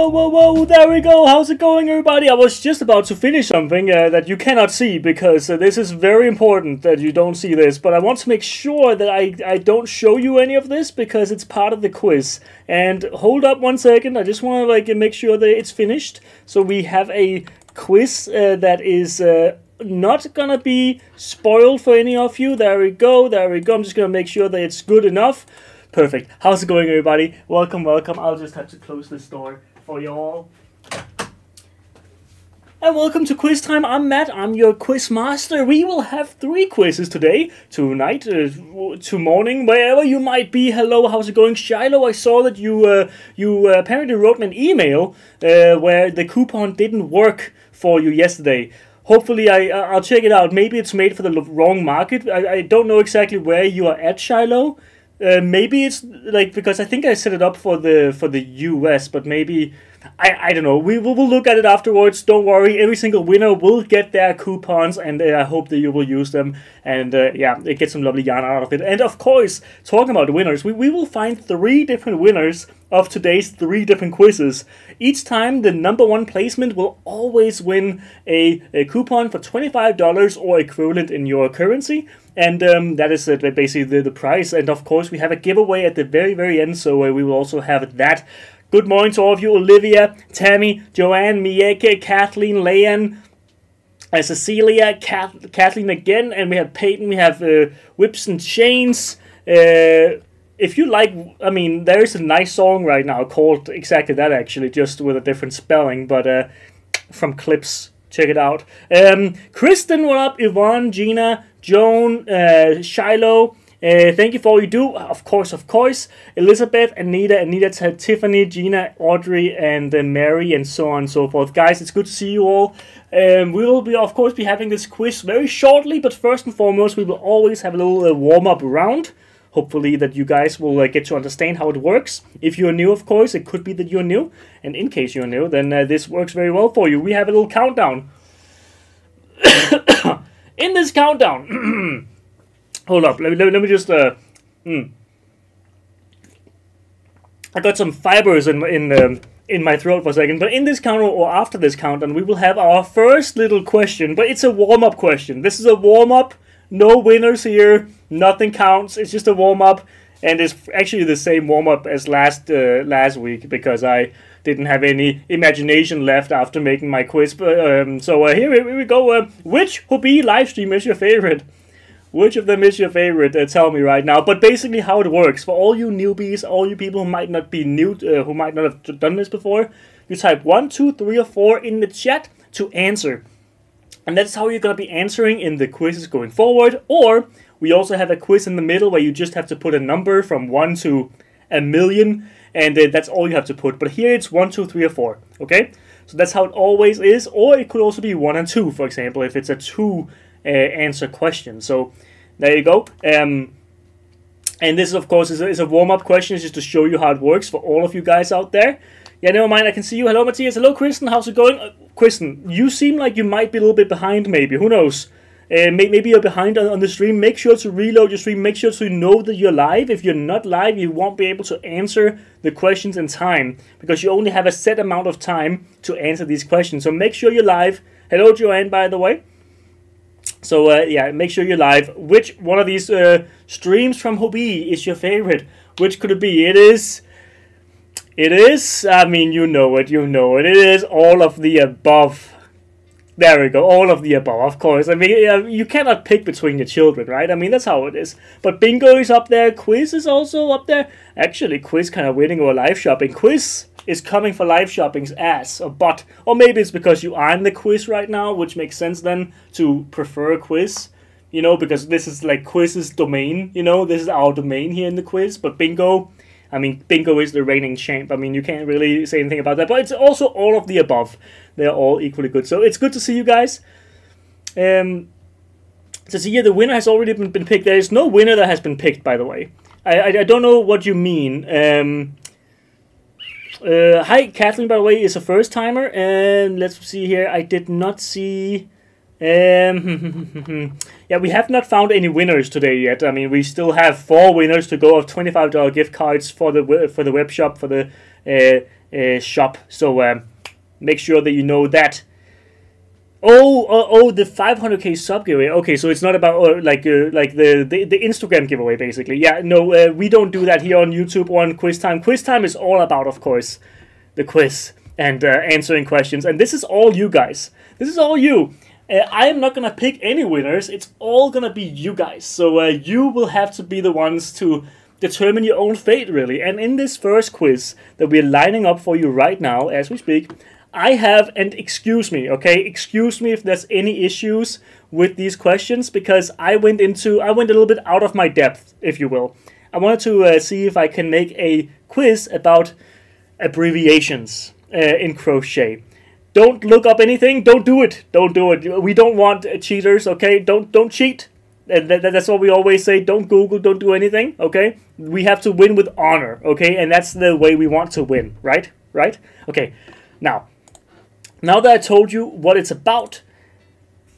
Whoa, there we go. How's it going, everybody? I was just about to finish something that you cannot see because this is very important that you don't see this, but I want to make sure that I don't show you any of this because it's part of the quiz. And hold up one second, I just want to make sure that it's finished. So we have a quiz that is not gonna be spoiled for any of you. There we go. I'm just gonna make sure that it's good enough. Perfect. How's it going, everybody? Welcome. I'll just have to close this door for you all. And welcome to Quiz Time. I'm Matt. I'm your quiz master. We will have 3 quizzes today, tonight, to morning, wherever you might be. Hello, how's it going, Shiloh? I saw that you apparently wrote me an email where the coupon didn't work for you yesterday. Hopefully, I'll check it out. Maybe it's made for the wrong market. I don't know exactly where you are at, Shiloh. Maybe it's because I think I set it up for the US, but maybe I don't know. We'll look at it afterwards. Don't worry. Every single winner will get their coupons, and I hope that you will use them. And yeah, get some lovely yarn out of it. And of course, talking about the winners, we will find 3 different winners of today's 3 different quizzes. Each time, the #1 placement will always win a coupon for $25 or equivalent in your currency. And that is basically the price. And of course, we have a giveaway at the very end, so we will also have that. Good morning to all of you: Olivia, Tammy, Joanne, Mieke, Kathleen, Leanne, Cecilia, Kathleen again, and we have Peyton, we have Whips and Chains. If you like, I mean, there is a nice song right now called exactly that, actually, just with a different spelling, but from Clips. Check it out. Kristen, what up? Yvonne, Gina, Joan, Shiloh, thank you for all you do. Of course. Elizabeth, Anita, Tiffany, Gina, Audrey, and Mary, and so on and so forth. Guys, it's good to see you all. We will be, of course, having this quiz very shortly, but first and foremost, we will always have a little warm-up round. Hopefully that you guys will get to understand how it works. If you're new, of course, it could be that you're new. And in case you're new, then this works very well for you. We have a little countdown. In this countdown... Hold up, let me just... I got some fibers in my throat for a second. But in this countdown, or after this countdown, we will have our first little question. But it's a warm-up question. This is a warm-up. No winners here. Nothing counts. It's just a warm-up. And it's actually the same warm-up as last week, because I didn't have any imagination left after making my quiz. So here we go. Which Hobbii livestream is your favorite? Which of them is your favorite? Tell me right now. But basically how it works, for all you newbies, all you people who might not be new, who might not have done this before, you type 1, 2, 3, or 4 in the chat to answer. And that's how you're going to be answering in the quizzes going forward. Or we also have a quiz in the middle where you just have to put a number from 1 to a million. And that's all you have to put. But here it's 1, 2, 3, or 4. Okay? So that's how it always is. Or it could also be 1 and 2, for example, if it's a 2 answer question. So there you go. And this, of course, is a warm-up question. It's just to show you how it works for all of you guys out there. Yeah, never mind. I can see you. Hello, Matthias. Hello, Kristen. How's it going? Kristen, you seem like you might be a little bit behind, maybe. Who knows? Maybe you're behind on the stream. Make sure to reload your stream. Make sure to know that you're live. If you're not live, you won't be able to answer the questions in time, because you only have a set amount of time to answer these questions. So make sure you're live. Hello, Joanne, by the way. So yeah, make sure you're live. Which one of these streams from Hobbii is your favorite? Which could it be? It is, I mean, you know it. It is all of the above. There we go, all of the above, of course. I mean, you cannot pick between your children, right? I mean, that's how it is. But Bingo is up there. Quiz is also up there. Actually, Quiz kind of winning over live shopping. Quiz is coming for live shopping's ass, or maybe it's because you are in the quiz right now, which makes sense then to prefer a quiz, you know, because this is like Quiz's domain, you know, this is our domain here in the quiz. But Bingo, I mean, Bingo is the reigning champ. I mean, you can't really say anything about that, but it's also all of the above. They're all equally good. So it's good to see you guys. So see here, the winner has already been picked. There is no winner that has been picked, by the way. I don't know what you mean. Hi, Kathleen, by the way, is a first timer. And let's see here. I did not see. Yeah, we have not found any winners today yet. I mean, we still have 4 winners to go of $25 gift cards for the web shop for the shop. So make sure that you know that. Oh, the 500k sub giveaway. Okay, so it's not about like the Instagram giveaway, basically. Yeah, no, we don't do that here on YouTube or on Quiztime. Quiztime is all about, of course, the quiz and answering questions. And this is all you guys. This is all you. I am not gonna pick any winners. It's all gonna be you guys. So you will have to be the ones to determine your own fate, really. And in this first quiz that we're lining up for you right now, as we speak, I have, and excuse me, okay? Excuse me if there's any issues with these questions, because I went a little bit out of my depth, if you will. I wanted to see if I can make a quiz about abbreviations in crochet. Don't look up anything. Don't do it. Don't do it. We don't want cheaters, okay? Don't cheat. That's what we always say. Don't Google. Don't do anything, okay? We have to win with honor, okay? And that's the way we want to win, right? Right? Okay. Now that I told you what it's about,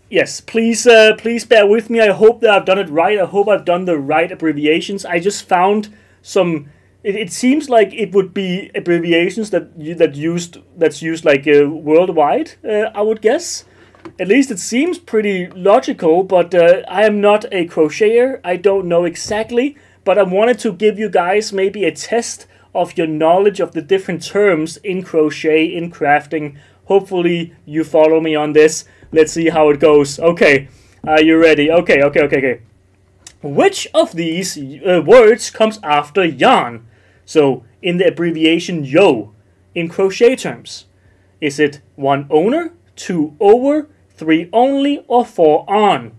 yes, please bear with me. I hope that I've done it right. I hope I've done the right abbreviations. I just found some. It seems like it would be abbreviations that's used like worldwide. I would guess. At least it seems pretty logical. But I am not a crocheter. I don't know exactly. But I wanted to give you guys maybe a test of your knowledge of the different terms in crochet, in crafting. Hopefully you follow me on this. Let's see how it goes. Okay, are you ready? Okay. Which of these words comes after yarn? So, in the abbreviation YO, in crochet terms. Is it 1 owner, 2 over, 3 only, or 4 on?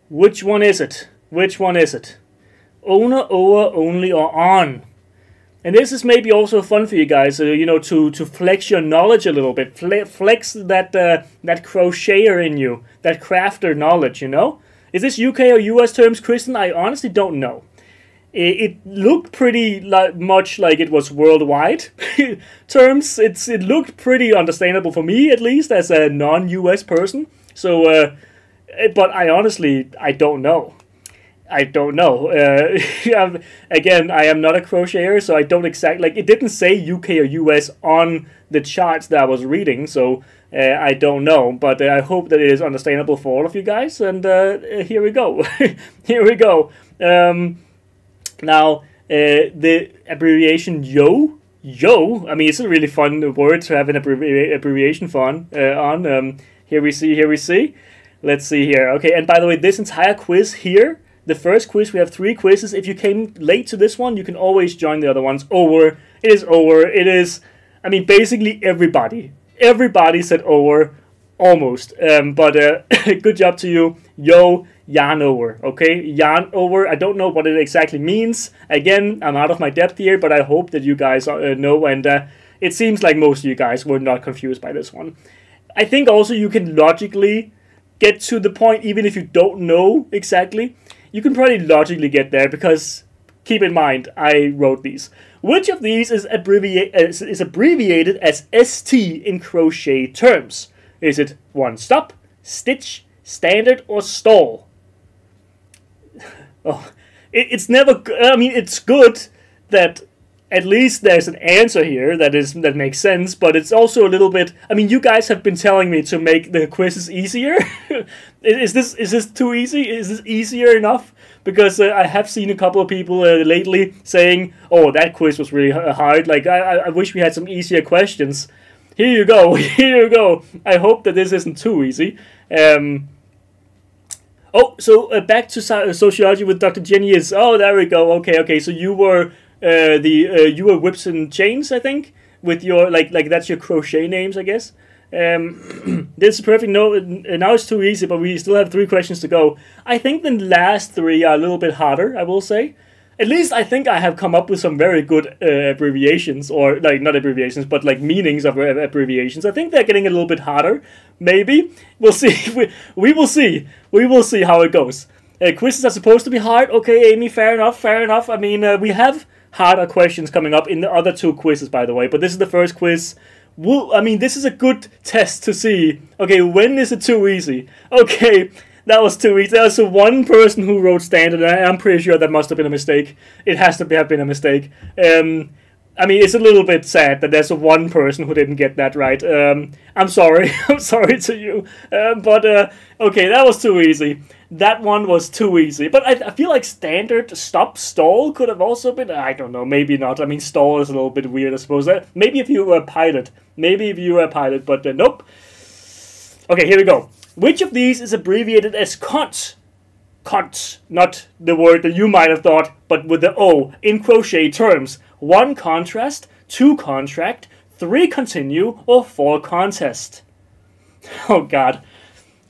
Which one is it? Which one is it? Owner, over, only, or on? And this is maybe also fun for you guys, you know, to flex your knowledge a little bit. Flex that crocheter in you, that crafter knowledge, you know? Is this UK or US terms, Kristen? I honestly don't know. It looked pretty much like it was worldwide terms. It looked pretty understandable for me, at least, as a non-US person. So, but I don't know. I don't know. Again, I am not a crocheter, so I don't exactly... Like, it didn't say UK or US on the charts that I was reading, so I don't know. But I hope that it is understandable for all of you guys, and here we go. Here we go. Now, the abbreviation YO, I mean, it's a really fun word to have an abbreviation on. Here we see. Let's see here. Okay, and by the way, this entire quiz here, the first quiz, we have 3 quizzes. If you came late to this one, you can always join the other ones. Over. It is over. It is, I mean, basically everybody. Everybody said over. Almost. But good job to you. Yo, yarn over. Okay? Yarn over. I don't know what it exactly means. Again, I'm out of my depth here, but I hope that you guys know. And it seems like most of you guys were not confused by this one. I think also you can logically get to the point, even if you don't know exactly. You can probably logically get there, because keep in mind, I wrote these. Which of these is abbreviated as ST in crochet terms? Is it 1 stop, stitch, standard, or stall? Oh, it's never. I mean, it's good that at least there's an answer here that makes sense, but it's also a little bit. I mean, you guys have been telling me to make the quizzes easier. Is this too easy? Is this easier enough? Because I have seen a couple of people lately saying, "Oh, that quiz was really hard. Like, I wish we had some easier questions." Here you go. Here you go. I hope that this isn't too easy. So back to sociology with Dr. Jenny is. Oh, there we go. Okay. So you were you were Whips and Chains, I think, with your like that's your crochet names, I guess. This is perfect. No, now it's too easy, but we still have 3 questions to go. I think the last 3 are a little bit harder, I will say. At least I think I have come up with some very good abbreviations, or like not abbreviations, but like meanings of abbreviations. I think they're getting a little bit harder. Maybe we'll see. We will see. We will see how it goes. Quizzes are supposed to be hard. Okay, Amy, fair enough. Fair enough. I mean, we have harder questions coming up in the other 2 quizzes, by the way. But this is the first quiz. I mean, this is a good test to see. Okay, when is it too easy? Okay. That was too easy. There was one person who wrote standard, and I'm pretty sure that must have been a mistake. It has to have been a mistake. I mean, it's a little bit sad that there's one person who didn't get that right. I'm sorry. I'm sorry to you. Okay, that was too easy. That one was too easy. But I feel like standard stop stall could have also been. I don't know. Maybe not. I mean, stall is a little bit weird, I suppose. Maybe if you were a pilot. But nope. Okay, here we go. Which of these is abbreviated as cont? Cont. Not the word that you might have thought, but with the O. In crochet terms. 1 contrast, 2 contract, 3 continue, or 4 contest. Oh god.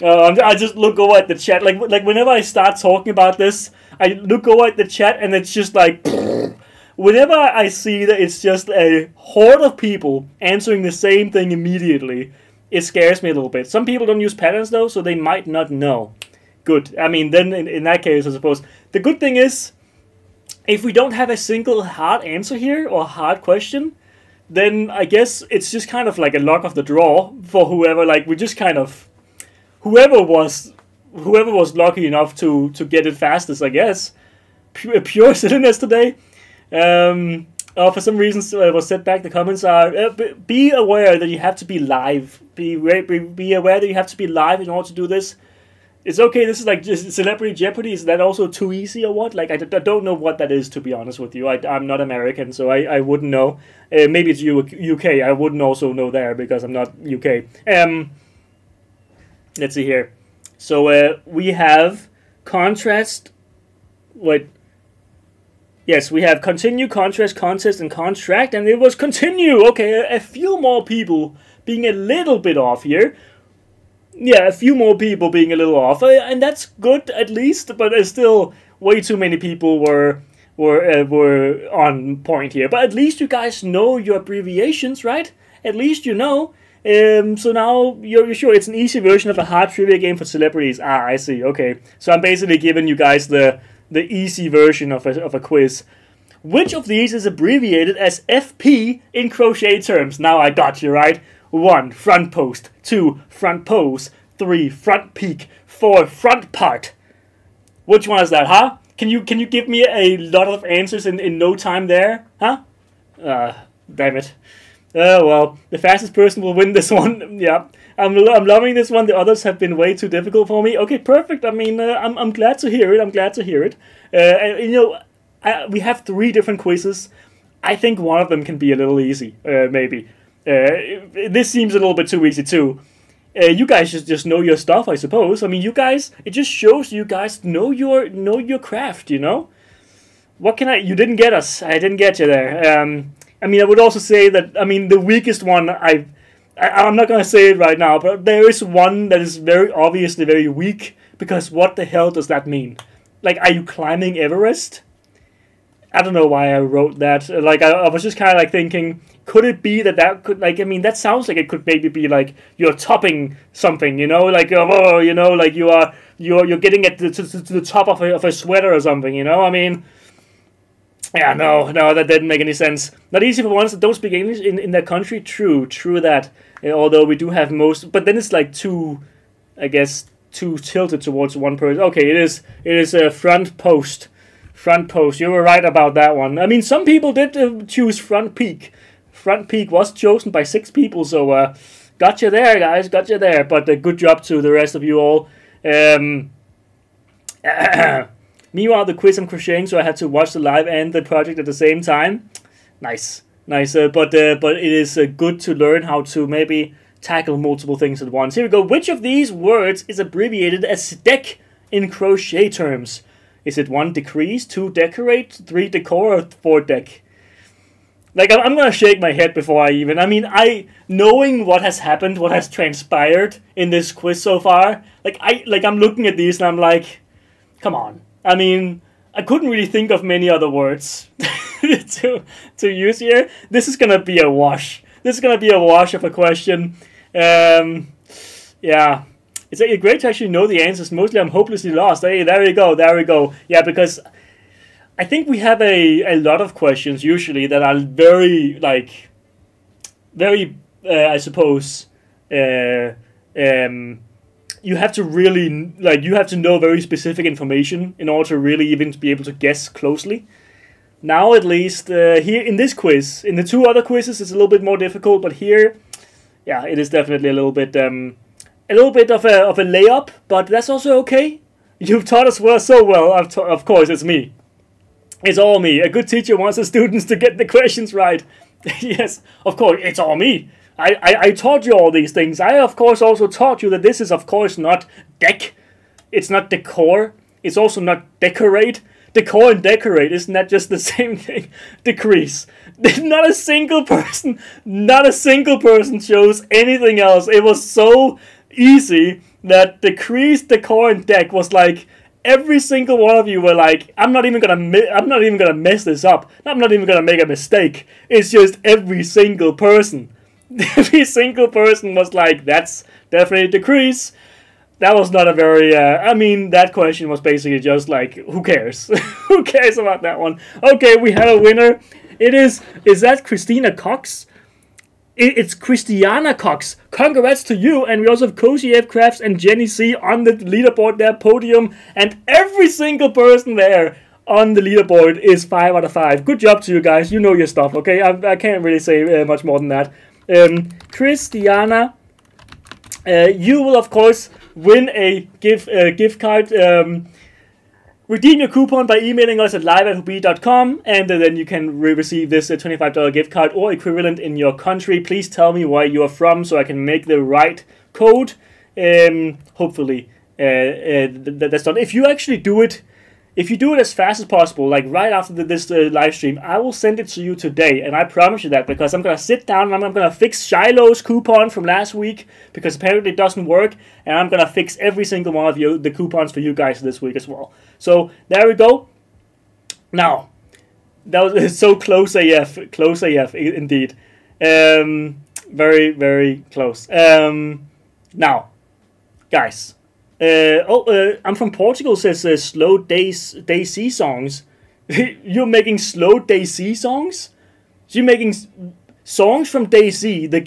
I just look over at the chat. Like whenever I start talking about this, I look over at the chat and it's just like... Whenever I see that it's just a horde of people answering the same thing immediately, it scares me a little bit. Some people don't use patterns though, so they might not know. Good. I mean, then in that case, I suppose. The good thing is, if we don't have a single hard answer here, or hard question, then I guess it's just kind of like a luck of the draw for whoever, like, we just kind of... Whoever was lucky enough to get it fastest, I guess. Pure silliness today. For some reasons, I was set back. The comments are, be aware that you have to be live. Be aware that you have to be live in order to do this. It's okay, this is like just Celebrity Jeopardy. Is that also too easy or what? Like, I don't know what that is, to be honest with you. I'm not American, so I wouldn't know. Maybe it's UK. I wouldn't also know there because I'm not UK. Let's see here. So we have contrast. Wait. Yes, we have continue, contrast, contest, and contract, and it was continue. Okay, a few more people being a little bit off here. Yeah, a few more people being a little off, and that's good at least. But still, way too many people were on point here. But at least you guys know your abbreviations, right? At least you know. So now you're sure it's an easy version of a hard trivia game for celebrities. Ah, I see. Okay, so I'm basically giving you guys the easy version of a quiz. Which of these is abbreviated as FP in crochet terms? Now I got you, right? 1. Front post. 2. Front pose. 3. Front peak. 4. Front part. Which one is that, huh? Can you give me a lot of answers in no time there? Huh? Damn it. Well, the fastest person will win this one. Yeah, I'm loving this one. The others have been way too difficult for me. Okay, perfect. I mean, I'm glad to hear it. And, you know, we have 3 different quizzes. I think one of them can be a little easy, maybe. This seems a little bit too easy too. You guys just know your stuff, I suppose. I mean, you guys, it just shows you guys know your craft. You know. What can I? You didn't get us. I didn't get you there. I mean, I would also say that, I mean, the weakest one, I'm not going to say it right now, but there is one that is very obviously very weak, because what the hell does that mean? Like, are you climbing Everest? I don't know why I wrote that. Like, I was just kind of like thinking, could it be that could, like, I mean, that sounds like it could maybe be like you're topping something, you know, like, oh, you know, like you're getting to the top of a sweater or something, you know, I mean... Yeah, no, that didn't make any sense. Not easy for ones that don't speak English in their country. True that. Although we do have most, but then it's like too tilted towards one person. Okay, it is a front post. Front post. You were right about that one. I mean, some people did choose front peak. Front peak was chosen by 6 people, so got you there, guys. Got you there. But good job to the rest of you all. Meanwhile, the quiz I'm crocheting, so I had to watch the live and the project at the same time. Nice. But it is good to learn how to maybe tackle multiple things at once. Here we go. Which of these words is abbreviated as deck in crochet terms? Is it 1. Decrease, 2. Decorate, 3. Decor, or 4. Deck? Like, I'm gonna shake my head before I even... I mean, knowing what has happened, what has transpired in this quiz so far, I'm looking at these and I'm like, come on. I mean, I couldn't really think of many other words to use here. This is gonna be a wash. This is gonna be a wash of a question. Yeah, it's great to actually know the answers. Mostly, I'm hopelessly lost. Hey, there we go. Yeah, because I think we have a lot of questions usually that are very I suppose. You have to really, you have to know very specific information in order to really even be able to guess closely. now at least here in this quiz. In the 2 other quizzes, it's a little bit more difficult, but here, yeah, it is definitely a little bit of a layup. But that's also okay. You've taught us so well. Of course, it's me. It's all me. A good teacher wants the students to get the questions right. Yes, of course, it's all me. I taught you all these things. I, of course, also taught you that this is, of course, not deck. It's not decor. It's also not decorate. Decor and decorate, isn't that just the same thing? Decrease. Not a single person chose anything else. It was so easy that decrease, decor, and deck was like every single one of you were like, I'm not even gonna mess this up. I'm not even gonna make a mistake. It's just every single person. Every single person was like, that's definitely decrease. That was not a very, I mean, that question was basically just like, who cares? Who cares about that one? Okay, we had a winner. Is that Christina Cox? It's Christiana Cox. Congrats to you. And we also have Cozy F. Crafts and Jenny C on the leaderboard there, podium. And every single person there on the leaderboard is 5 out of 5. Good job to you guys. You know your stuff, okay? I can't really say much more than that. Christiana, you will, of course, win a gift card. Redeem your coupon by emailing us at live@hobbii.com, and then you can receive this $25 gift card or equivalent in your country. Please tell me where you are from so I can make the right code. Hopefully, that's done. If you actually do it, if you do it as fast as possible, like right after this live stream, I will send it to you today, and I promise you that, because I'm going to sit down and I'm going to fix Shiloh's coupon from last week, because apparently it doesn't work, and I'm going to fix every single one of the coupons for you guys this week as well. So, there we go. Now, that was so close AF indeed. Very, very close. Now, guys. I'm from Portugal, says slow Daisy songs. You're making slow Daisy songs? So you're making songs from Daisy, the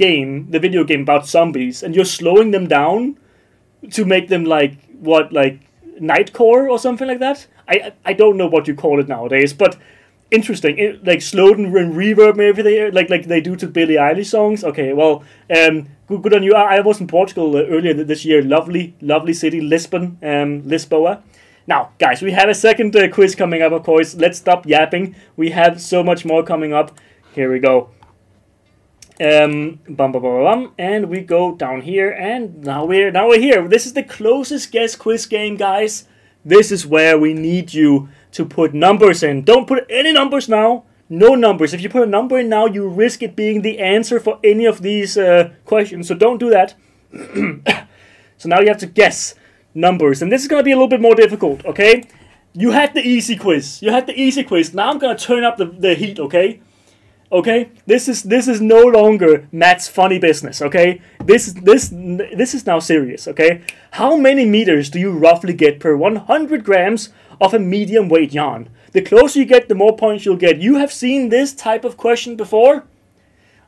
video game about zombies, and you're slowing them down to make them like, what, like nightcore or something like that? I don't know what you call it nowadays, but interesting. Like slowed and reverb and everything, like they do to Billie Eilish songs. Okay, well, good on you. I was in Portugal earlier this year. Lovely city, Lisbon, Lisboa. Now, guys, we have a second quiz coming up, of course. Let's stop yapping. We have so much more coming up. Here we go. And we go down here, and now we're here. This is the closest guess quiz game, guys. This is where we need you to put numbers in. Don't put any numbers now. No numbers. If you put a number in now, you risk it being the answer for any of these questions. So don't do that. So now you have to guess numbers. And this is going to be a little bit more difficult, okay? You had the easy quiz. Now I'm going to turn up the heat, okay? Okay? This is no longer Matt's funny business, okay? This is now serious, okay? How many meters do you roughly get per 100 grams of a medium weight yarn? The closer you get, the more points you'll get. You have seen this type of question before.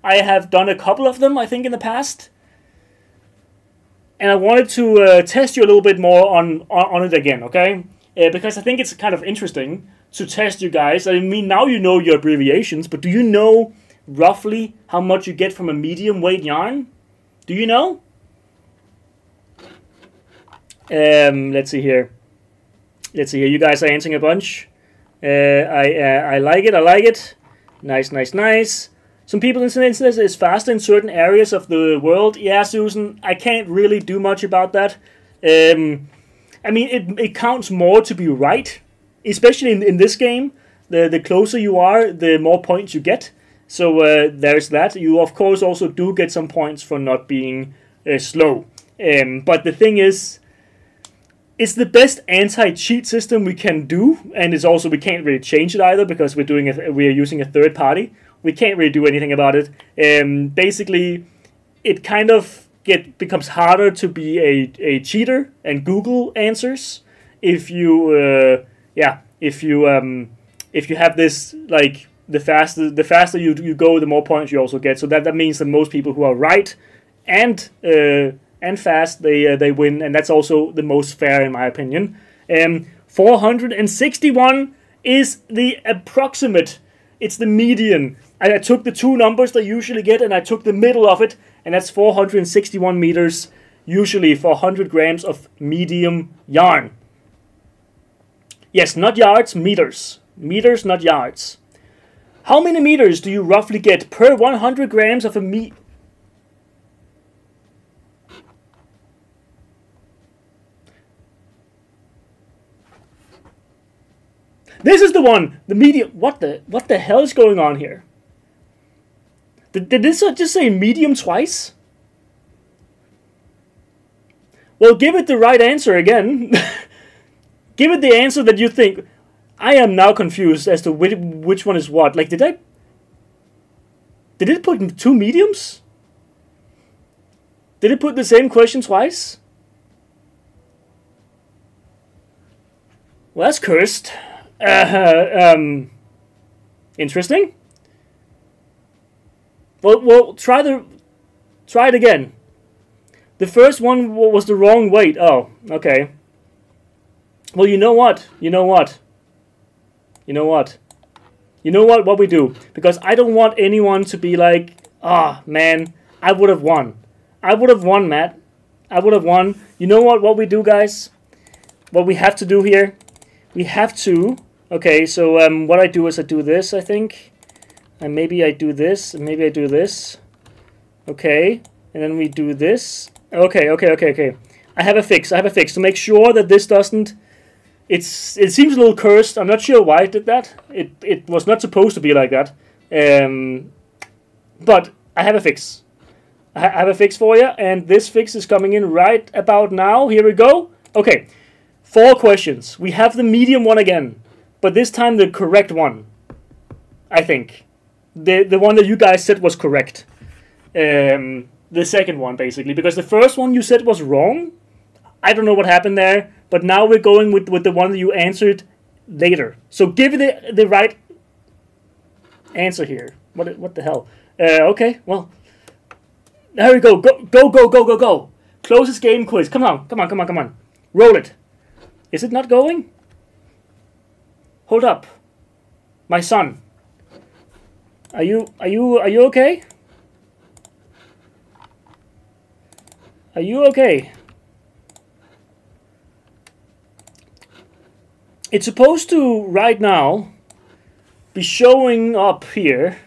I have done a couple of them, I think, in the past. And I wanted to test you a little bit more on it again, okay? Because I think it's kind of interesting to test you guys. I mean, now you know your abbreviations, but do you know roughly how much you get from a medium weight yarn? Do you know? Let's see here. You guys are answering a bunch. I like it. Nice. Some people in this instance is faster in certain areas of the world. Yeah, Susan, I can't really do much about that. I mean, it counts more to be right, especially in this game. The closer you are, the more points you get. So there's that. You, of course, also do get some points for not being slow. But the thing is, it's the best anti-cheat system we can do, and it's also, we can't really change it either, because we're using a third party. We can't really do anything about it. Basically, it kind of becomes harder to be a cheater and Google answers if you have this, like, the faster you go, the more points you also get. So that means that most people who are right and fast, they win, and that's also the most fair in my opinion. 461 is the approximate. It's the median. I took the two numbers they usually get, and I took the middle of it, and that's 461 meters, usually for 100 grams of medium yarn. Yes, not yards, meters. Meters, not yards. How many meters do you roughly get per 100 grams of a meat? This is the one, the medium. What the hell is going on here? Did this just say medium twice? Well, give it the right answer again. Give it the answer that you think. I am now confused as to which one is what. Like, did it put two mediums? Did it put the same question twice? Well, that's cursed. Interesting. Well, try it again. The first one was the wrong weight. Oh, okay. Well, you know what? What we do? Because I don't want anyone to be like, ah, man, I would have won. I would have won, Matt. I would have won. You know what we do, guys? What we have to do here? We have to... Okay, so what I do is I do this, I think. And maybe I do this, and maybe I do this. Okay, and then we do this. Okay. I have a fix to make sure that this doesn't... It seems a little cursed. I'm not sure why it did that. It was not supposed to be like that. But I have a fix. I have a fix for you, and this fix is coming in right about now. Here we go. Okay, 4 questions. We have the medium one again, but this time the correct one. I think the one that you guys said was correct. The second one, basically, because the first one you said was wrong. I don't know what happened there, but now we're going with the one that you answered later. So give it the right answer here. What the hell? Okay, well, there we go. Go. Closest game quiz. Come on. Roll it. Is it not going? Hold up. My son. Are you okay? Are you okay? It's supposed to, right now, be showing up here.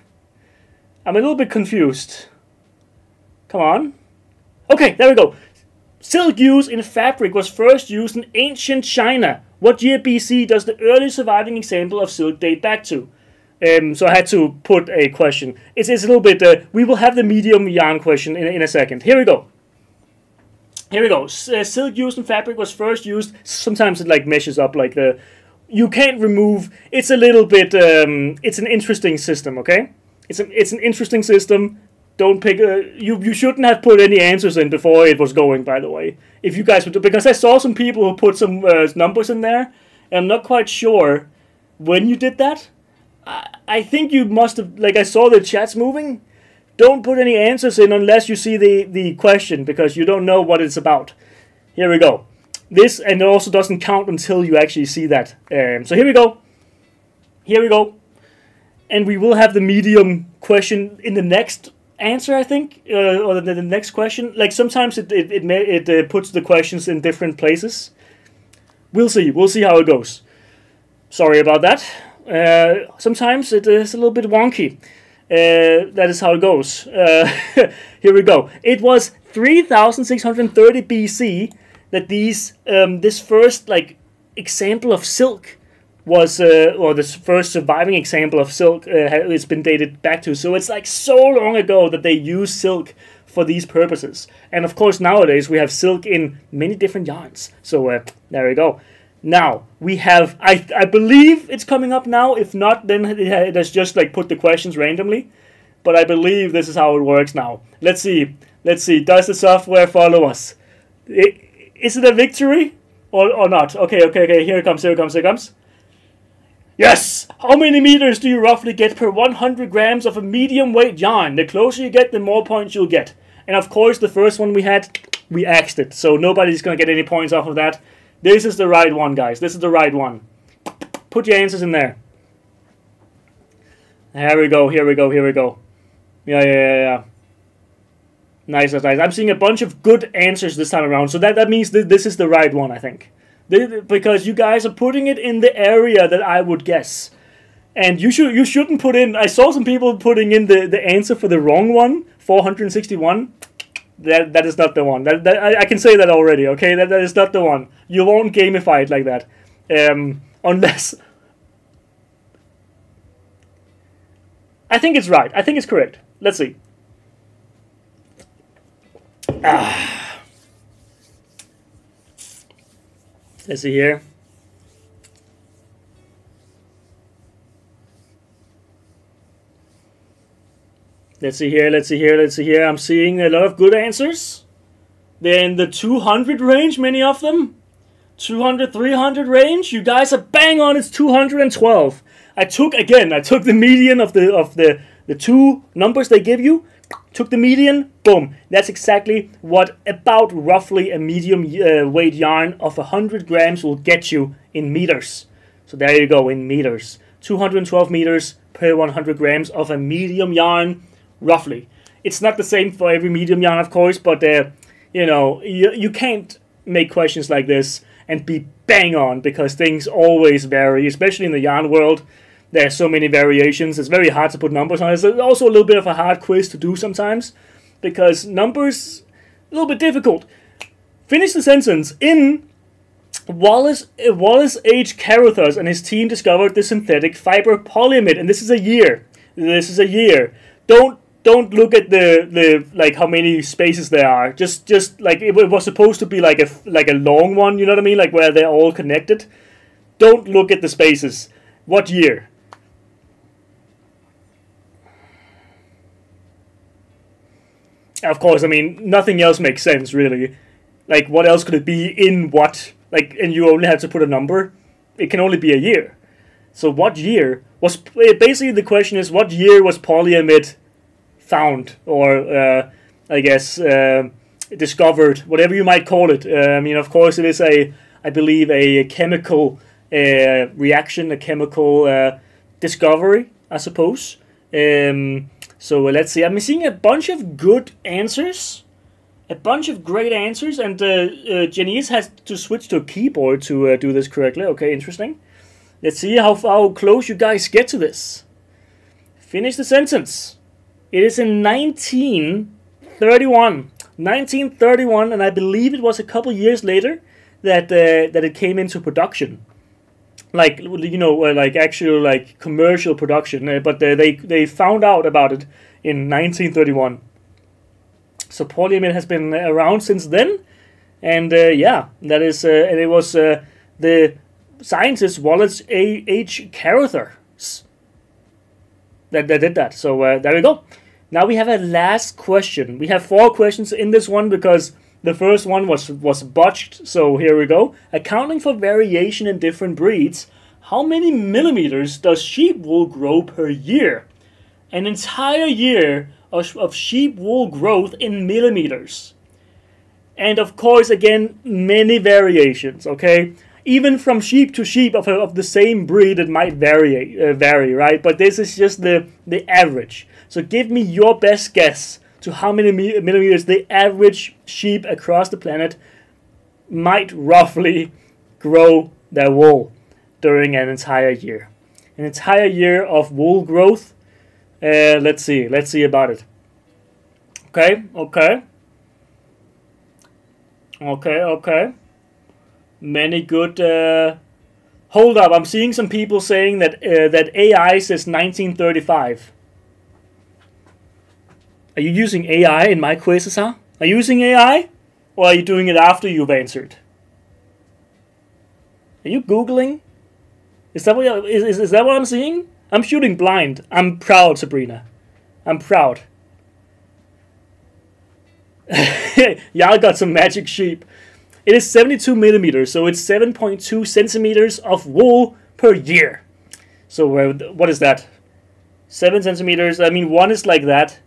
I'm a little bit confused. Come on. Okay, there we go. Silk used in fabric was first used in ancient China. What year BC does the earliest surviving example of silk date back to? So I had to put a question. It's a little bit... we will have the medium yarn question in a second. Here we go. Silk used in fabric was first used. Sometimes it like meshes up like the. You can't remove. It's a little bit. It's an interesting system. Okay. It's an interesting system. Don't pick. You shouldn't have put any answers in before it was going. By the way, if you guys would, because I saw some people who put some numbers in there, and I'm not quite sure when you did that. I think you must have. Like I saw the chats moving. Don't put any answers in unless you see the question, because you don't know what it's about. Here we go. This, and it also doesn't count until you actually see that. So here we go. And we will have the medium question in the next answer, I think, or the next question. Like sometimes it puts the questions in different places. We'll see how it goes. Sorry about that. Sometimes it is a little bit wonky. That is how it goes. Here we go. It was 3630 BC that this first like example of silk was, or this first surviving example of silk it's been dated back to. So it's like so long ago that they used silk for these purposes. And of course nowadays we have silk in many different yarns. So there we go. Now, we have, I believe it's coming up now. If not, then it has just like put the questions randomly. But I believe this is how it works now. Let's see. Does the software follow us? Is it a victory or not? Okay. Here it comes. Yes! How many meters do you roughly get per 100 grams of a medium weight yarn? The closer you get, the more points you'll get. And of course, the first one we axed it. So nobody's going to get any points off of that. This is the right one, guys. This is the right one. Put your answers in there. Here we go. Here we go. Here we go. Yeah. Nice, nice. I'm seeing a bunch of good answers this time around, so that means this is the right one, I think. Because you guys are putting it in the area that I would guess. And you shouldn't put in... I saw some people putting in the answer for the wrong one, 461. That is not the one. I can say that already, okay? That is not the one. You won't gamify it like that. Unless... I think it's right. I think it's correct. Let's see. Let's see here. Let's see here, let's see here, let's see here. I'm seeing a lot of good answers. They're in the 200 range, many of them. 200, 300 range. You guys are bang on, it's 212. I took the median of the two numbers they give you. Took the median, boom. That's exactly what about roughly a medium weight yarn of 100 grams will get you in meters. So there you go, in meters. 212 meters per 100 grams of a medium yarn, roughly. It's not the same for every medium yarn, of course, but you know, you can't make questions like this and be bang on because things always vary, especially in the yarn world. There are so many variations. It's very hard to put numbers on. It's also a little bit of a hard quiz to do sometimes because numbers a little bit difficult. Finish the sentence. In Wallace H. Carruthers and his team discovered the synthetic fiber polyamide, and this is a year. This is a year. Don't look at the like how many spaces there are. Just like it was supposed to be like a long one. You know what I mean? Like where they're all connected. Don't look at the spaces. What year? Of course, I mean, nothing else makes sense, really. Like, what else could it be in what? Like, and you only have to put a number. It can only be a year. So what year was... Basically, the question is, what year was polyamide found? Or, I guess, discovered? Whatever you might call it. I mean, of course, it is I believe, a chemical reaction, a chemical discovery, I suppose. So let's see. I'm seeing a bunch of good answers, a bunch of great answers, and Janice has to switch to a keyboard to do this correctly. Okay, interesting. Let's see how close you guys get to this. Finish the sentence. It is in 1931. 1931, and I believe it was a couple years later that it came into production. Like, you know, like actual like commercial production, but they found out about it in 1931. So polyamide has been around since then, and yeah, that is, and it was the scientist Wallace H. Carruthers that did that. So there we go. Now we have a last question. We have 4 questions in this one because the first one was botched, so here we go. Accounting for variation in different breeds, how many millimeters does sheep wool grow per year? An entire year of sheep wool growth in millimeters. And of course, again, many variations, okay? Even from sheep to sheep of the same breed, it might vary, right? But this is just the average. So give me your best guess to how many millimeters the average sheep across the planet might roughly grow their wool during an entire year. An entire year of wool growth. Let's see about it. Okay. Many good. Hold up, I'm seeing some people saying that that AI says 1935. Are you using AI in my quizzes, huh? Are you using AI? Or are you doing it after you've answered? Are you Googling? Is that what I'm seeing? I'm shooting blind. I'm proud, Sabrina. I'm proud. Y'all got some magic sheep. It is 72 millimeters, so it's 7.2 centimeters of wool per year. So what is that? 7 centimeters. I mean, one is like that.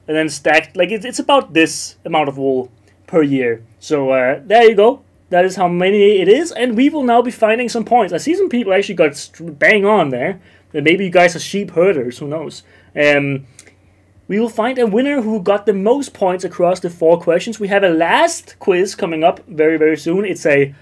And then stacked, like it's about this amount of wool per year. So there you go. That is how many it is, and we will now be finding some points. I see some people actually got bang on there. Maybe you guys are sheep herders, who knows. We will find a winner who got the most points across the 4 questions. We have a last quiz coming up very, very soon. It's a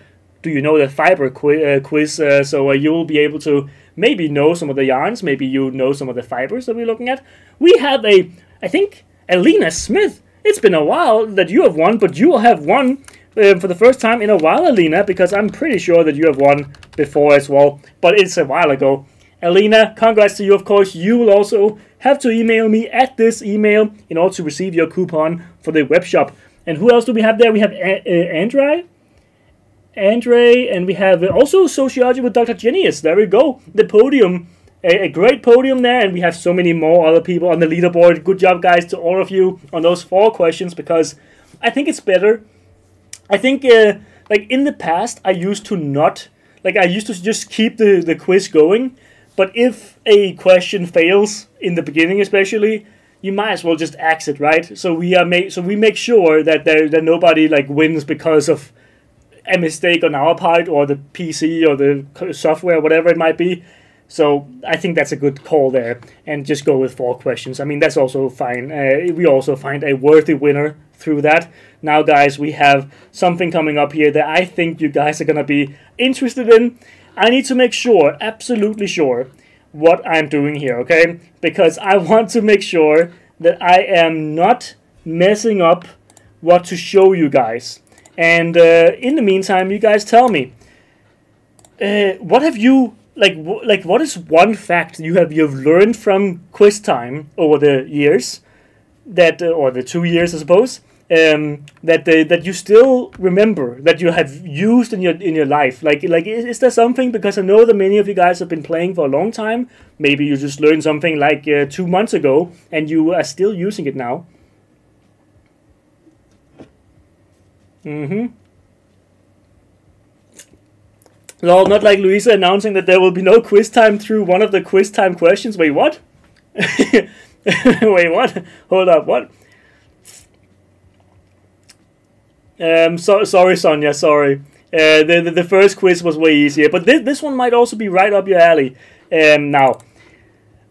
Do You Know the Fiber quiz, so you will be able to maybe know some of the yarns, maybe you know some of the fibers that we're looking at. We have I think, Alina Smith. It's been a while that you have won, but you will have won for the first time in a while, Alina, because I'm pretty sure that you have won before as well, but it's a while ago. Alina, congrats to you, of course. You will also have to email me at this email in order to receive your coupon for the web shop. And who else do we have there? We have Andre, and we have also Sociology with Dr. Genius. There we go. The podium, a great podium there, and we have so many more other people on the leaderboard. Good job, guys, to all of you on those 4 questions, because I think it's better. I think, like in the past, I used to just keep the quiz going. But if a question fails in the beginning, especially, you might as well just exit, right? So we make sure that that nobody like wins because of a mistake on our part or the PC or the software, whatever it might be. So I think that's a good call there, and just go with 4 questions. I mean, that's also fine. We also find a worthy winner through that. Now, guys, we have something coming up here that I think you guys are gonna be interested in. I need to make sure, absolutely sure, what I'm doing here, okay? Because I want to make sure that I am not messing up what to show you guys. And in the meantime, you guys tell me, what have you, what is one fact you've learned from Quiztime over the years, that or the 2 years, I suppose, that you still remember, that you have used in your life? Like is there something? Because I know that many of you guys have been playing for a long time. Maybe you just learned something like 2 months ago, and you are still using it now. No, not like Louisa announcing that there will be no quiz time through one of the quiz time questions. Wait, what? Wait, what? Hold up, what? Sorry, Sonia, sorry. The first quiz was way easier, but this one might also be right up your alley. Now,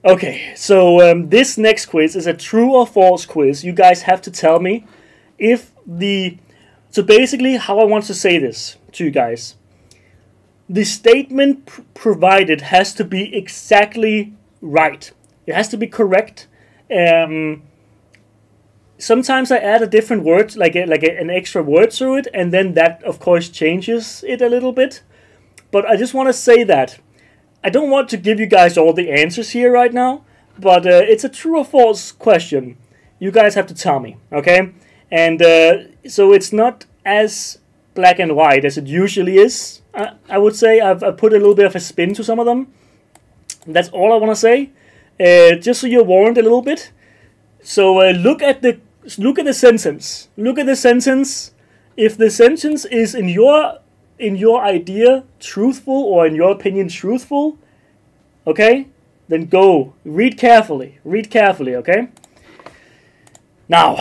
okay, so this next quiz is a true or false quiz. You guys have to tell me if so basically, how I want to say this to you guys. The statement provided has to be exactly right. It has to be correct. Sometimes I add a different word, an extra word through it, and then that, of course, changes it a little bit. But I just want to say that I don't want to give you guys all the answers here right now, but it's a true or false question. You guys have to tell me, okay? And so it's not as black and white as it usually is. I would say I've put a little bit of a spin to some of them. That's all I want to say. Just so you're warned a little bit. So look at the sentence. Look at the sentence. If the sentence is in your idea truthful, or in your opinion truthful, okay, then go read carefully. Read carefully, okay? Now,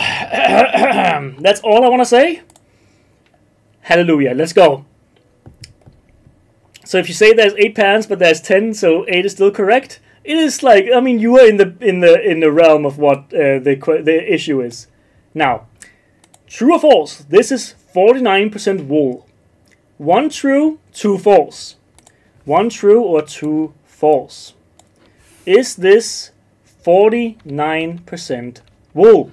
that's all I want to say. Hallelujah. Let's go. So if you say there's 8 pans, but there's 10, so 8 is still correct. It is like, I mean, you are in the realm of what the issue is. Now, true or false? This is 49% wool. 1 true, 2 false. 1 true or 2 false. Is this 49% wool?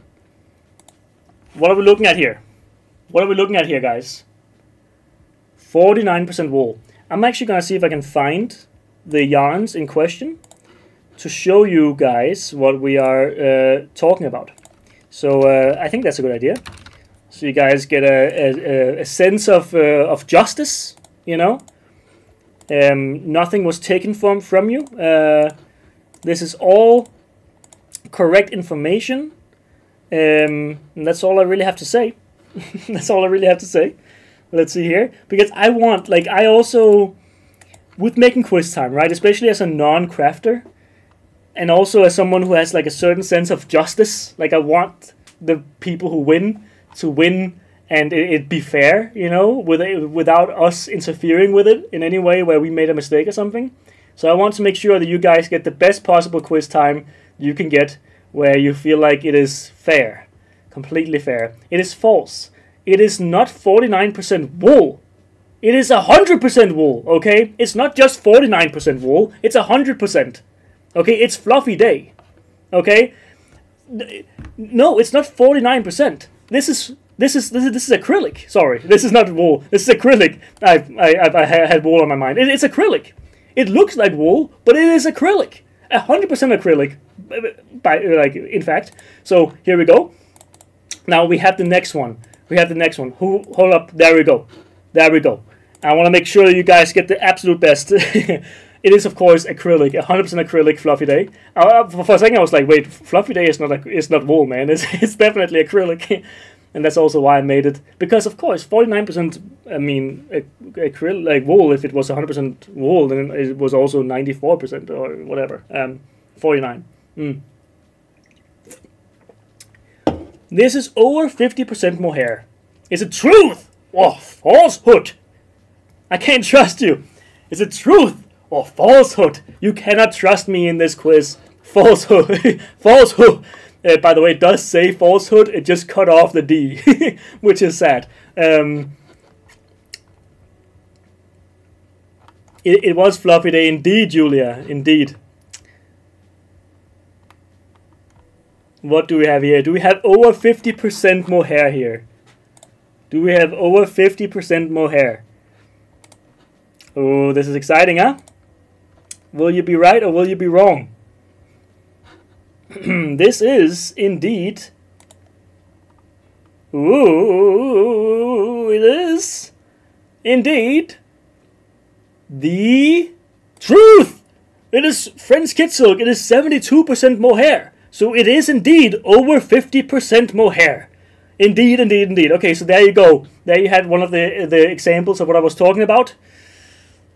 What are we looking at here? What are we looking at here, guys? 49% wool. I'm actually going to see if I can find the yarns in question to show you guys what we are talking about. So I think that's a good idea. So you guys get a sense of justice, you know. Nothing was taken from you. This is all correct information. And that's all I really have to say. That's all I really have to say. Let's see here. Because I want, like, I also, with making quiz time, right, especially as a non-crafter, and also as someone who has, like, a certain sense of justice, like, I want the people who win to win and it be fair, you know, without us interfering with it in any way where we made a mistake or something. So I want to make sure that you guys get the best possible quiz time you can get, where you feel like it is fair, completely fair. It is false. It is not 49% wool. It is 100% wool, okay? It's not just 49% wool, it's 100%. Okay, it's fluffy day. Okay? No, it's not 49%. This is acrylic. Sorry, this is not wool. This is acrylic. I had wool on my mind. It's acrylic. It looks like wool, but it is acrylic. 100% acrylic, in fact. So here we go. Now we have the next one. Hold up. There we go. I want to make sure that you guys get the absolute best. It is, of course, acrylic. 100% acrylic fluffy day. For a second, I was like, wait, fluffy day is not wool, man. It's definitely acrylic. And that's also why I made it. Because, of course, 49%, I mean, acrylic, like wool, if it was 100% wool, then it was also 94% or whatever. 49. This is over 50% mohair. Is it truth or falsehood? I can't trust you. Is it truth or falsehood? You cannot trust me in this quiz. Falsehood. Falsehood. By the way, it does say falsehood. It just cut off the D, which is sad. It was fluffy day indeed, Julia. Indeed. What do we have here? Do we have over 50% mohair here? Do we have over 50% mohair? Oh, this is exciting, huh? Will you be right or will you be wrong? This is indeed... Ooh, it is indeed the truth. It is French kid silk. It is 72% mohair. So it is indeed over 50% mohair. Indeed, indeed, indeed. Okay, so there you go. There you had one of the examples of what I was talking about.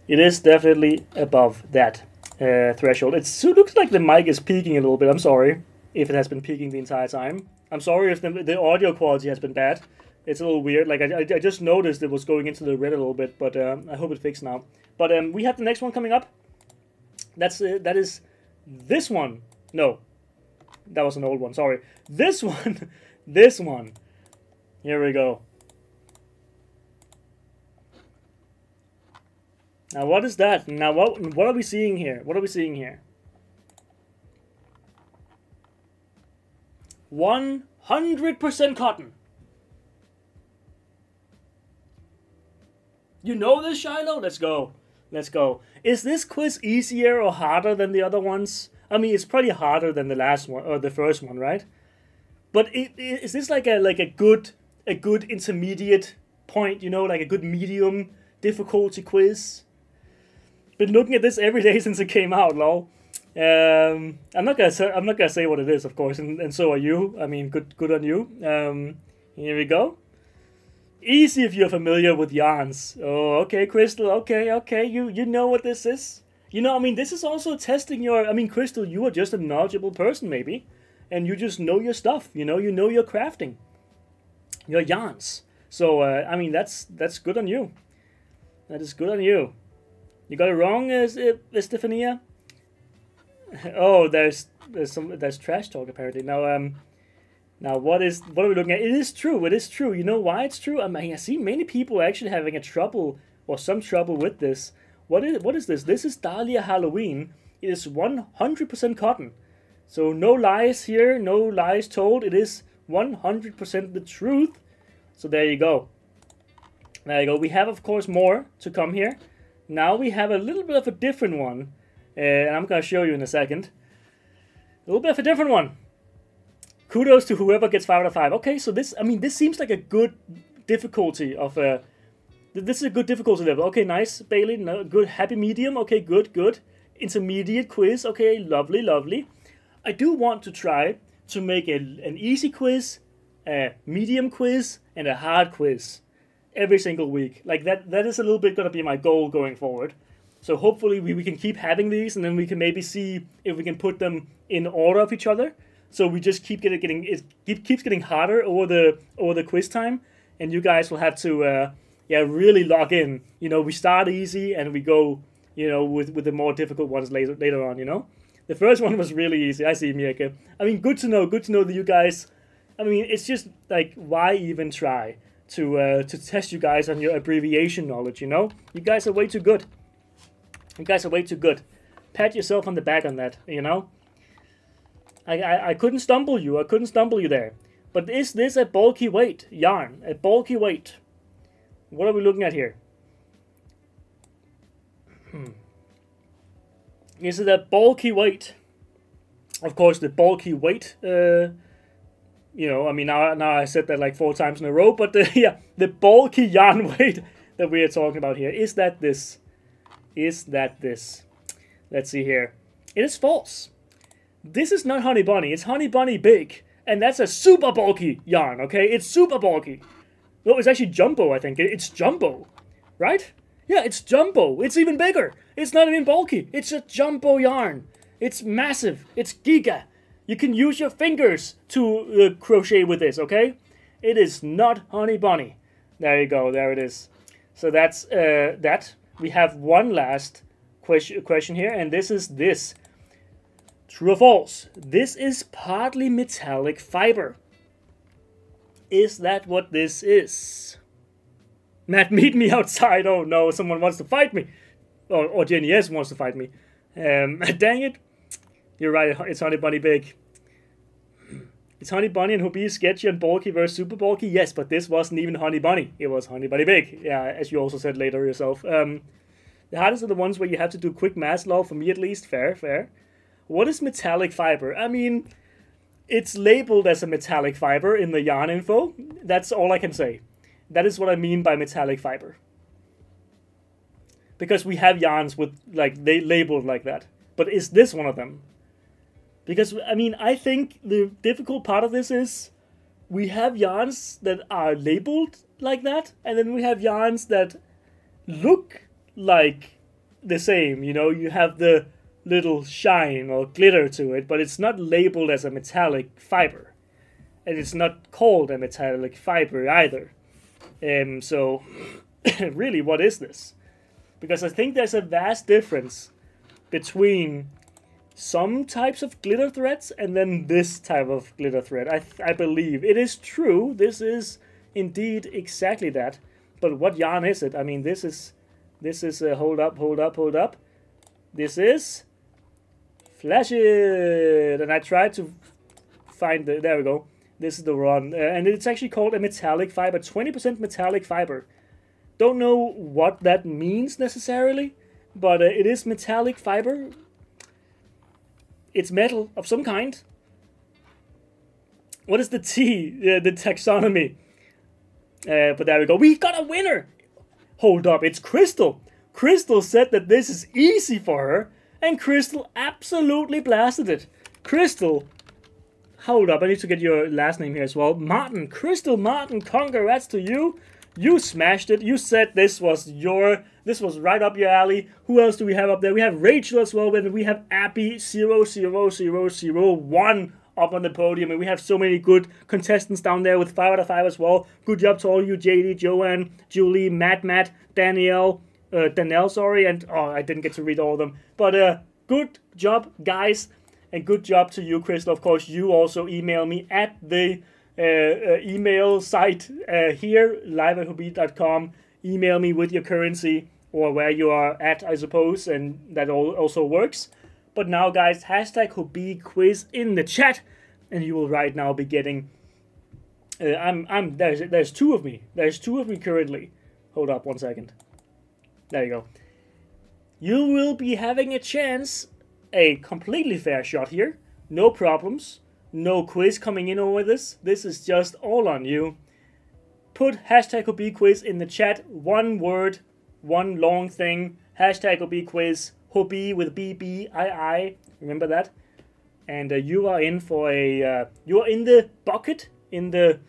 It is definitely above that threshold. It looks like the mic is peaking a little bit. I'm sorry if it has been peaking the entire time. I'm sorry if the audio quality has been bad. It's a little weird. Like I just noticed it was going into the red a little bit, but I hope it's fixed now. But we have the next one coming up. That is this one. No, that was an old one. Sorry. This one. This one. Here we go. Now what is that? Now what are we seeing here? What are we seeing here? 100% cotton. You know this, Shiloh? Let's go. Let's go. Is this quiz easier or harder than the other ones? I mean, it's probably harder than the last one or the first one, right? But is this like a good intermediate point? You know, like a good medium difficulty quiz? Been looking at this every day since it came out, lol. I'm not gonna say what it is, of course, and so are you. I mean, good on you. Here we go. Easy if you're familiar with yarns. Oh, okay, Crystal. Okay. You know what this is. You know, I mean, this is also testing your. I mean, Crystal, you are just a knowledgeable person, maybe, and you just know your stuff. You know your crafting, your yarns. So I mean, that's good on you. That is good on you. You got it wrong, Estefania? Oh, there's trash talk apparently. Now what are we looking at? It is true. It is true. You know why it's true? I mean, I see many people actually having some trouble with this. What is this? This is Dahlia Halloween. It is 100% cotton. So no lies here, no lies told. It is 100% the truth. So there you go. There you go. We have, of course, more to come here. Now we have a little bit of a different one. And I'm going to show you in a second. A little bit of a different one. Kudos to whoever gets 5 out of 5. Okay, so this seems like a good difficulty of a... This is a good difficulty level. Okay, nice, Bailey. No, good, happy medium. Okay, good. Intermediate quiz. Okay, lovely. I do want to try to make an easy quiz, a medium quiz, and a hard quiz every single week. Like that is a little bit going to be my goal going forward. So hopefully we can keep having these, and then we can maybe see if we can put them in order of each other. So we just keep keeps getting harder over the quiz time, and you guys will have to really log in. You know, we start easy and we go, you know, with the more difficult ones later on. You know, the first one was really easy. I see, Mirka. I mean, good to know that you guys. I mean, it's just like, why even try to test you guys on your abbreviation knowledge? You know, you guys are way too good. You guys are way too good. Pat yourself on the back on that. You know, I couldn't stumble you. I couldn't stumble you there. But is this a bulky weight yarn? A bulky weight? What are we looking at here? Is it a bulky weight? Of course, the bulky weight. You know, I mean, now I said that like 4 times in a row. But yeah, the bulky yarn weight that we are talking about here. Is that this? Is that this? Let's see here. It is false. This is not Honey Bunny. It's Honey Bunny Big. And that's a super bulky yarn, okay? It's super bulky. No, it's actually Jumbo, I think. It's Jumbo, right? Yeah, it's Jumbo. It's even bigger. It's not even bulky. It's a Jumbo yarn. It's massive. It's giga. You can use your fingers to crochet with this, okay? It is not Honey Bunny. There you go. There it is. So that's that. We have one last question here, and this is this. True or false? This is partly metallic fiber. Is that what this is? Matt, meet me outside. Oh no, someone wants to fight me. Or Jenny S wants to fight me. Dang it. You're right, it's Honey Bunny Big. It's Honey Bunny and Hobbii sketchy and bulky versus super bulky? Yes, but this wasn't even Honey Bunny. It was Honey Bunny Big. Yeah, as you also said later yourself. The hardest are the ones where you have to do quick math law, for me at least. Fair, fair. What is metallic fiber? I mean, it's labeled as a metallic fiber in the yarn info. That's all I can say. That is what I mean by metallic fiber. Because we have yarns with, like, they labeled like that. But is this one of them? Because, I mean, I think the difficult part of this is we have yarns that are labeled like that, and then we have yarns that look like the same. You know, you have the little shine or glitter to it, but it's not labeled as a metallic fiber. And it's not called a metallic fiber either. So, really, what is this? Because I think there's a vast difference between some types of glitter threads and then this type of glitter thread. I believe it is true. This is indeed exactly that. But what yarn is it? I mean, this is hold up. This is Flash It, and I tried to find the. There we go. This is the one, and it's actually called a metallic fiber, 20% metallic fiber. Don't know what that means necessarily, but it is metallic fiber. It's metal of some kind. What is the T? The taxonomy. But there we go. We got a winner. Hold up, it's Crystal. Crystal said that this is easy for her, and Crystal absolutely blasted it. Crystal, hold up, I need to get your last name here as well. Martin, Crystal Martin, congrats to you. You smashed it. You said this was right up your alley. Who else do we have up there? We have Rachel as well, and we have Abby 00001 up on the podium, and we have so many good contestants down there with 5 out of 5 as well. Good job to all you, JD, Joanne, Julie, Matt, Danielle, sorry, and I didn't get to read all of them. But good job, guys, and good job to you, Crystal. Of course, you also email me at the email site here, live@hobbii.com. Email me with your currency or where you are at, I suppose, and that also works. But now, guys, hashtag Hobbii quiz in the chat, and you will right now be getting. There's 2 of me. There's 2 of me currently. Hold up 1 second. There you go. You will be having a chance, a completely fair shot here. No problems. No quiz coming in over this. This is just all on you. Put hashtag Hobbii quiz in the chat. 1 word, 1 long thing. Hashtag Hobbii quiz. Hobbii with BBII. Remember that? And you are in for a. You are in the bucket, in the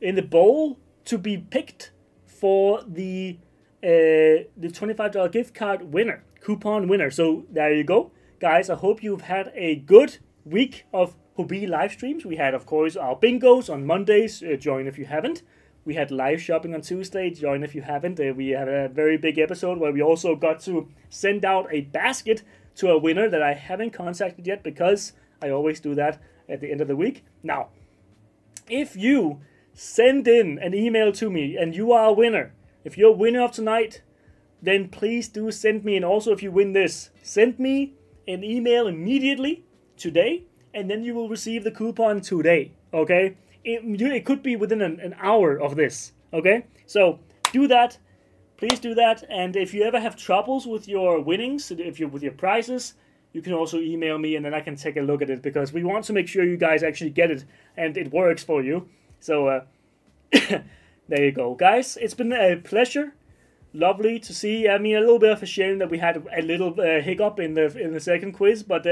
bowl to be picked for the $25 gift card winner, coupon winner. So there you go, guys. I hope you've had a good week of Hobbii live streams. We had, of course, our bingos on Mondays. Join if you haven't. We had live shopping on Tuesday. Join if you haven't. We had a very big episode where we also got to send out a basket to a winner that I haven't contacted yet, because I always do that at the end of the week. Now, if you send in an email to me and you are a winner, if you're a winner of tonight, then please do send me, and also if you win this, send me an email immediately today, and then you will receive the coupon today, okay? It could be within an hour of this, okay? So do that, please do that, and if you ever have troubles with your winnings, with your prizes, you can also email me, and then I can take a look at it, because we want to make sure you guys actually get it and it works for you. So there you go, guys. It's been a pleasure. Lovely to see. I mean, a little bit of a shame that we had a little hiccup in the second quiz, but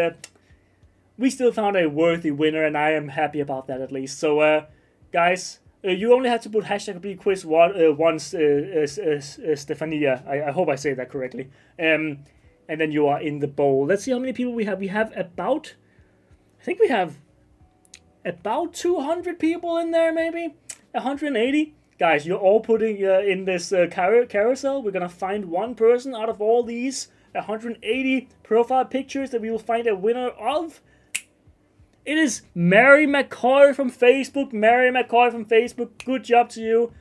we still found a worthy winner, and I am happy about that at least. So, guys, you only have to put hashtag #quiz once, Stefania. I hope I say that correctly. And then you are in the bowl. Let's see how many people we have. We have about 200 people in there, maybe 180. Guys, you're all putting in this carousel. We're gonna find one person out of all these 180 profile pictures that we will find a winner of. It is Mary McCoy from Facebook. Mary McCoy from Facebook. Good job to you.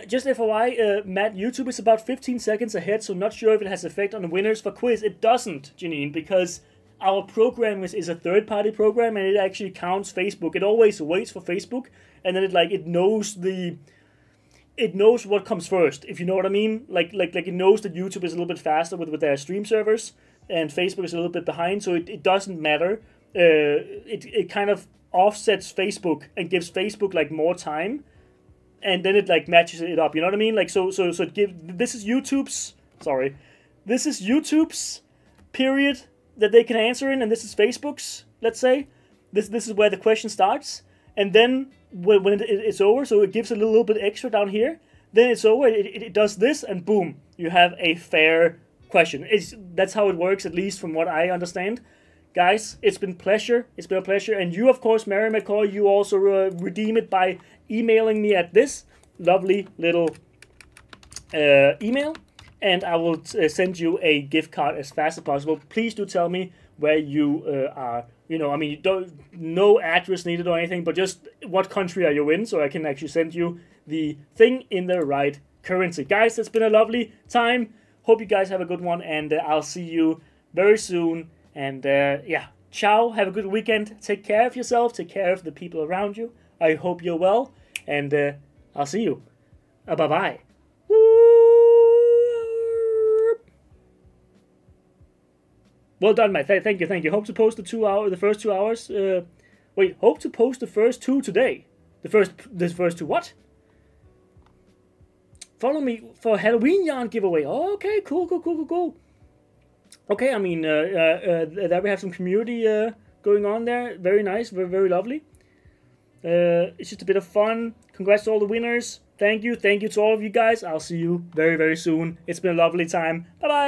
Just FYI, Matt, YouTube is about 15 seconds ahead, so not sure if it has effect on the winners for quiz. It doesn't, Janine, because our program is a third-party program, and it actually counts Facebook. It always waits for Facebook, and then it knows what comes first, if you know what I mean. Like it knows that YouTube is a little bit faster with their stream servers, and Facebook is a little bit behind, so it doesn't matter. It kind of offsets Facebook and gives Facebook like more time, and then it like matches it up. You know what I mean? Like so this is YouTube's period that they can answer in, and this is Facebook's. Let's say this is where the question starts, and then when it's over, so it gives a little bit extra down here. Then it's over. It does this, and boom, you have a fair question. That's how it works, at least from what I understand. Guys, it's been a pleasure, and you, of course, Mary McCoy, you also redeem it by emailing me at this lovely little email, and I will send you a gift card as fast as possible. Please do tell me where you are. You know, I mean, you don't, no address needed or anything, but just what country are you in, so I can actually send you the thing in the right currency. Guys, it's been a lovely time. Hope you guys have a good one, and I'll see you very soon. And yeah, ciao, have a good weekend, take care of yourself, take care of the people around you. I hope you're well, and I'll see you. Bye-bye. Well done, mate. Thank you. Hope to post the first 2 hours. Wait, hope to post the first 2 today. The first 2 what? Follow me for Halloween yarn giveaway. Oh, okay, cool. Okay, I mean, there we have some community going on there. Very nice, very lovely. It's just a bit of fun. Congrats to all the winners. Thank you to all of you guys. I'll see you very soon. It's been a lovely time. Bye-bye.